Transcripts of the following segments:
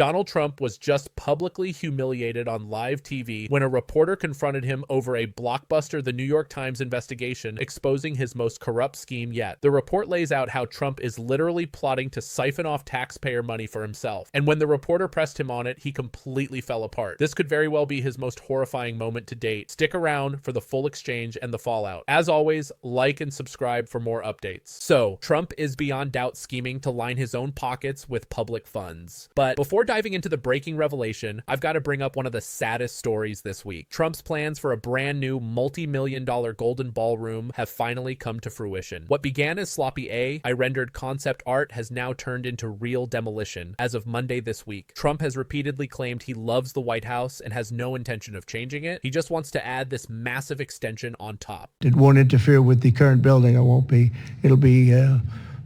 Donald Trump was just publicly humiliated on live TV when a reporter confronted him over a blockbuster The New York Times investigation exposing his most corrupt scheme yet. The report lays out how Trump is literally plotting to siphon off taxpayer money for himself. And when the reporter pressed him on it, he completely fell apart. This could very well be his most horrifying moment to date. Stick around for the full exchange and the fallout. As always, like and subscribe for more updates. So, Trump is beyond doubt scheming to line his own pockets with public funds. But before diving into the breaking revelation, I've got to bring up one of the saddest stories this week. Trump's plans for a brand new multi-million-dollar golden ballroom have finally come to fruition. What began as sloppy I rendered concept art has now turned into real demolition as of Monday this week. Trump has repeatedly claimed he loves the White House and has no intention of changing it. He just wants to add this massive extension on top. It won't interfere with the current building. It'll be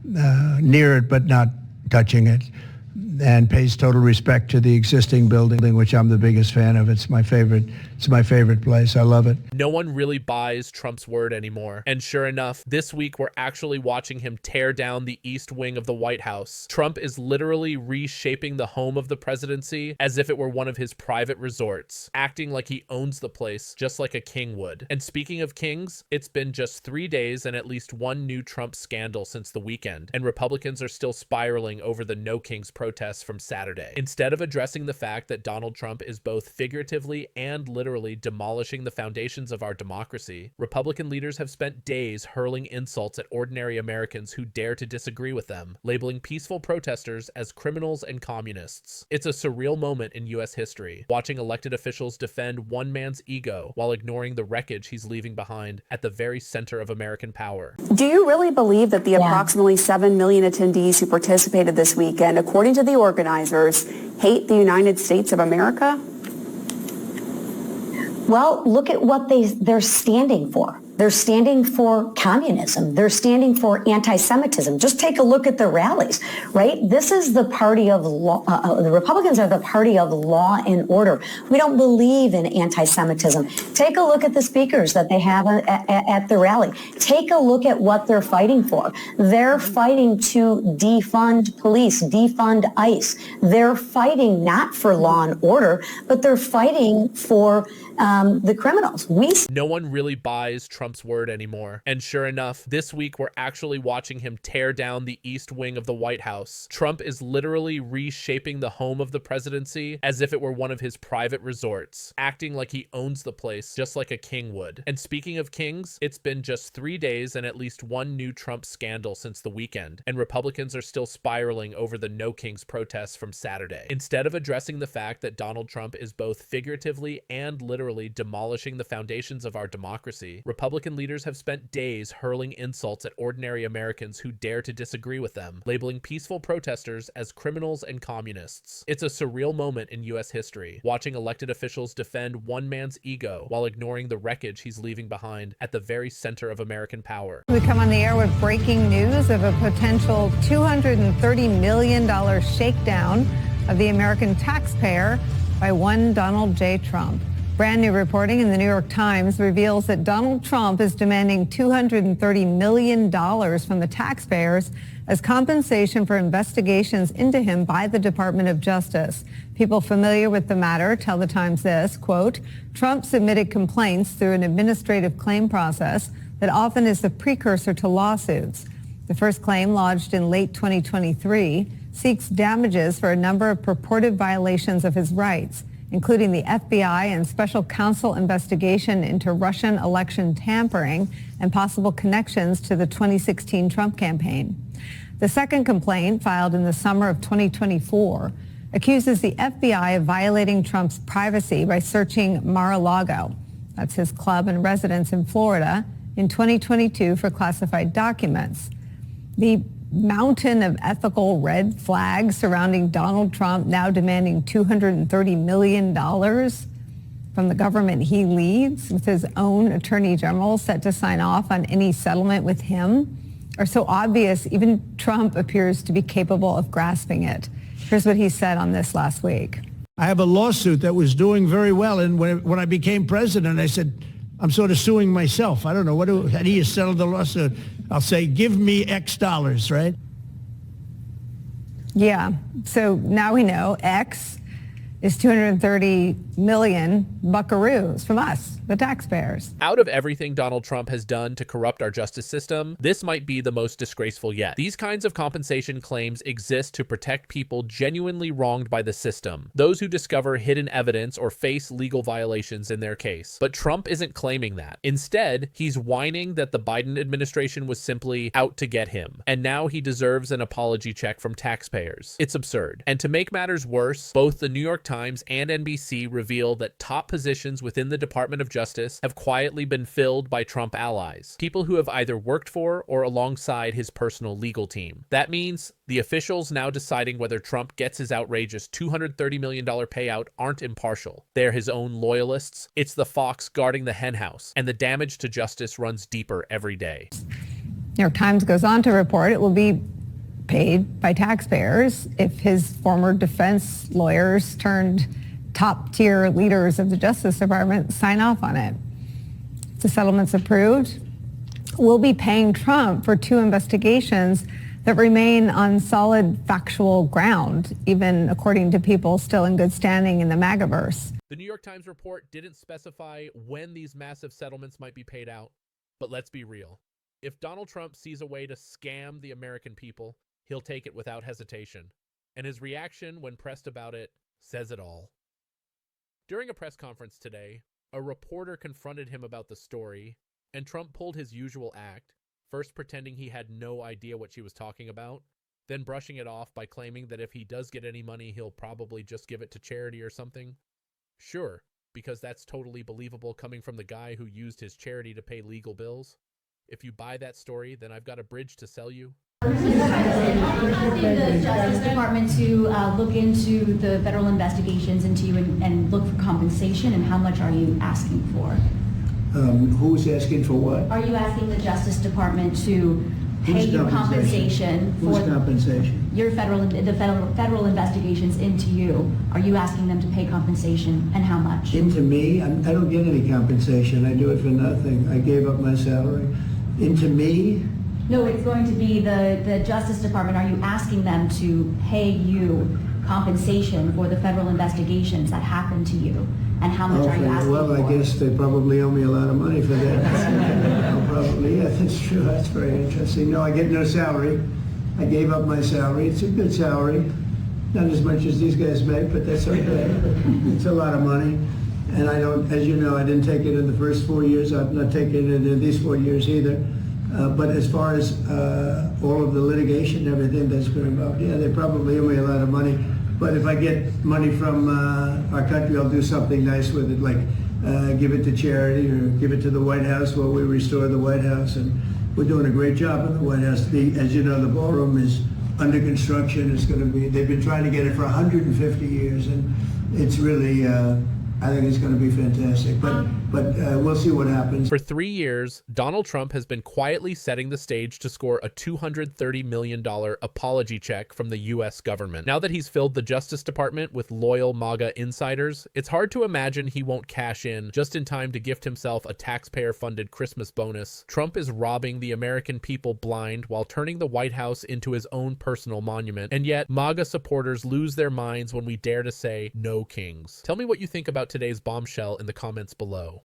near it, but not touching it, and pays total respect to the existing building, which I'm the biggest fan of. It's my favorite place. I love it. No one really buys Trump's word anymore. And sure enough, this week we're actually watching him tear down the east wing of the White House. Trump is literally reshaping the home of the presidency as if it were one of his private resorts, acting like he owns the place just like a king would. And speaking of kings, it's been just 3 days and at least one new Trump scandal since the weekend, and Republicans are still spiraling over the No Kings protests from Saturday. Instead of addressing the fact that Donald Trump is both figuratively and literally demolishing the foundations of our democracy, Republican leaders have spent days hurling insults at ordinary Americans who dare to disagree with them, labeling peaceful protesters as criminals and communists. It's a surreal moment in U.S. history, watching elected officials defend one man's ego while ignoring the wreckage he's leaving behind at the very center of American power. Do you really believe that the approximately 7 million attendees who participated this weekend, according to the organizers, hate the United States of America? Well, look at what they're standing for. They're standing for communism. They're standing for anti-Semitism. Just take a look at the rallies, right? This is the party of law. The Republicans are the party of law and order. We don't believe in anti-Semitism. Take a look at the speakers that they have at the rally. Take a look at what they're fighting for. They're fighting to defund police, defund ICE. They're fighting not for law and order, but they're fighting for the criminals. No one really buys Trump's word anymore. And sure enough, this week we're actually watching him tear down the east wing of the White House. Trump is literally reshaping the home of the presidency as if it were one of his private resorts, acting like he owns the place just like a king would. And speaking of kings, it's been just 3 days and at least one new Trump scandal since the weekend, and Republicans are still spiraling over the No Kings protests from Saturday. Instead of addressing the fact that Donald Trump is both figuratively and literally demolishing the foundations of our democracy, Republican leaders have spent days hurling insults at ordinary Americans who dare to disagree with them, labeling peaceful protesters as criminals and communists. It's a surreal moment in U.S. history, watching elected officials defend one man's ego while ignoring the wreckage he's leaving behind at the very center of American power. We come on the air with breaking news of a potential $230 million shakedown of the American taxpayer by one Donald J. Trump. Brand new reporting in the New York Times reveals that Donald Trump is demanding $230 million from the taxpayers as compensation for investigations into him by the Department of Justice. People familiar with the matter tell the Times this, quote, Trump submitted complaints through an administrative claim process that often is the precursor to lawsuits. The first claim, lodged in late 2023, seeks damages for a number of purported violations of his rights, including the FBI and special counsel investigation into Russian election tampering and possible connections to the 2016 Trump campaign. The second complaint, filed in the summer of 2024, accuses the FBI of violating Trump's privacy by searching Mar-a-Lago, that's his club and residence in Florida, in 2022 for classified documents. The mountain of ethical red flags surrounding Donald Trump now demanding $230 million from the government he leads, with his own attorney general set to sign off on any settlement with him, are so obvious even Trump appears to be capable of grasping it. Here's what he said on this last week. I have a lawsuit that was doing very well, and when I became president, I said, I'm sort of suing myself. I don't know, how do you settle the lawsuit? I'll say, give me X dollars, right? Yeah. So now we know X is 230 million buckaroos from us, the taxpayers. Out of everything Donald Trump has done to corrupt our justice system, this might be the most disgraceful yet. These kinds of compensation claims exist to protect people genuinely wronged by the system, those who discover hidden evidence or face legal violations in their case. But Trump isn't claiming that. Instead, he's whining that the Biden administration was simply out to get him, and now he deserves an apology check from taxpayers. It's absurd. And to make matters worse, both the New York Times and NBC reveal that top positions within the Department of Justice have quietly been filled by Trump allies, people who have either worked for or alongside his personal legal team. That means the officials now deciding whether Trump gets his outrageous $230 million payout aren't impartial. They're his own loyalists. It's the fox guarding the henhouse, and the damage to justice runs deeper every day. New York Times goes on to report it will be paid by taxpayers if his former defense lawyers turned top-tier leaders of the Justice Department sign off on it. If the settlement's approved, we'll be paying Trump for 2 investigations that remain on solid factual ground, even according to people still in good standing in the MAGAverse. The New York Times report didn't specify when these massive settlements might be paid out, but let's be real. If Donald Trump sees a way to scam the American people, he'll take it without hesitation. And his reaction when pressed about it says it all. During a press conference today, a reporter confronted him about the story, and Trump pulled his usual act, first pretending he had no idea what she was talking about, then brushing it off by claiming that if he does get any money, he'll probably just give it to charity or something. Sure, because that's totally believable coming from the guy who used his charity to pay legal bills. If you buy that story, then I've got a bridge to sell you. Are you asking the Justice Department to look into the federal investigations into you and look for compensation, and how much are you asking for? Who's asking for what? Are you asking the Justice Department to pay you compensation Whose for compensation? your federal investigations into you? Are you asking them to pay compensation, and how much? Into me? I don't get any compensation. I do it for nothing. I gave up my salary. Into me? No, it's going to be the Justice Department. Are you asking them to pay you compensation for the federal investigations that happened to you? And how much are you asking well, for? I guess they probably owe me a lot of money for that. Probably, yeah, that's true. That's very interesting. No, I get no salary. I gave up my salary. It's a good salary. Not as much as these guys make, but that's okay. It's a lot of money. And I don't, as you know, I didn't take it in the first 4 years. I'm not taking it in these 4 years either. But as far as all of the litigation and everything that's been involved, yeah, they probably owe me a lot of money. But if I get money from our country, I'll do something nice with it, like give it to charity or give it to the White House while we restore the White House. And we're doing a great job in the White House. As you know, the ballroom is under construction. It's going to be, they've been trying to get it for 150 years, and it's really, I think it's going to be fantastic. But we'll see what happens. For 3 years, Donald Trump has been quietly setting the stage to score a $230 million apology check from the U.S. government. Now that he's filled the Justice Department with loyal MAGA insiders, it's hard to imagine he won't cash in just in time to gift himself a taxpayer-funded Christmas bonus. Trump is robbing the American people blind while turning the White House into his own personal monument. And yet, MAGA supporters lose their minds when we dare to say, no kings. Tell me what you think about today's bombshell in the comments below.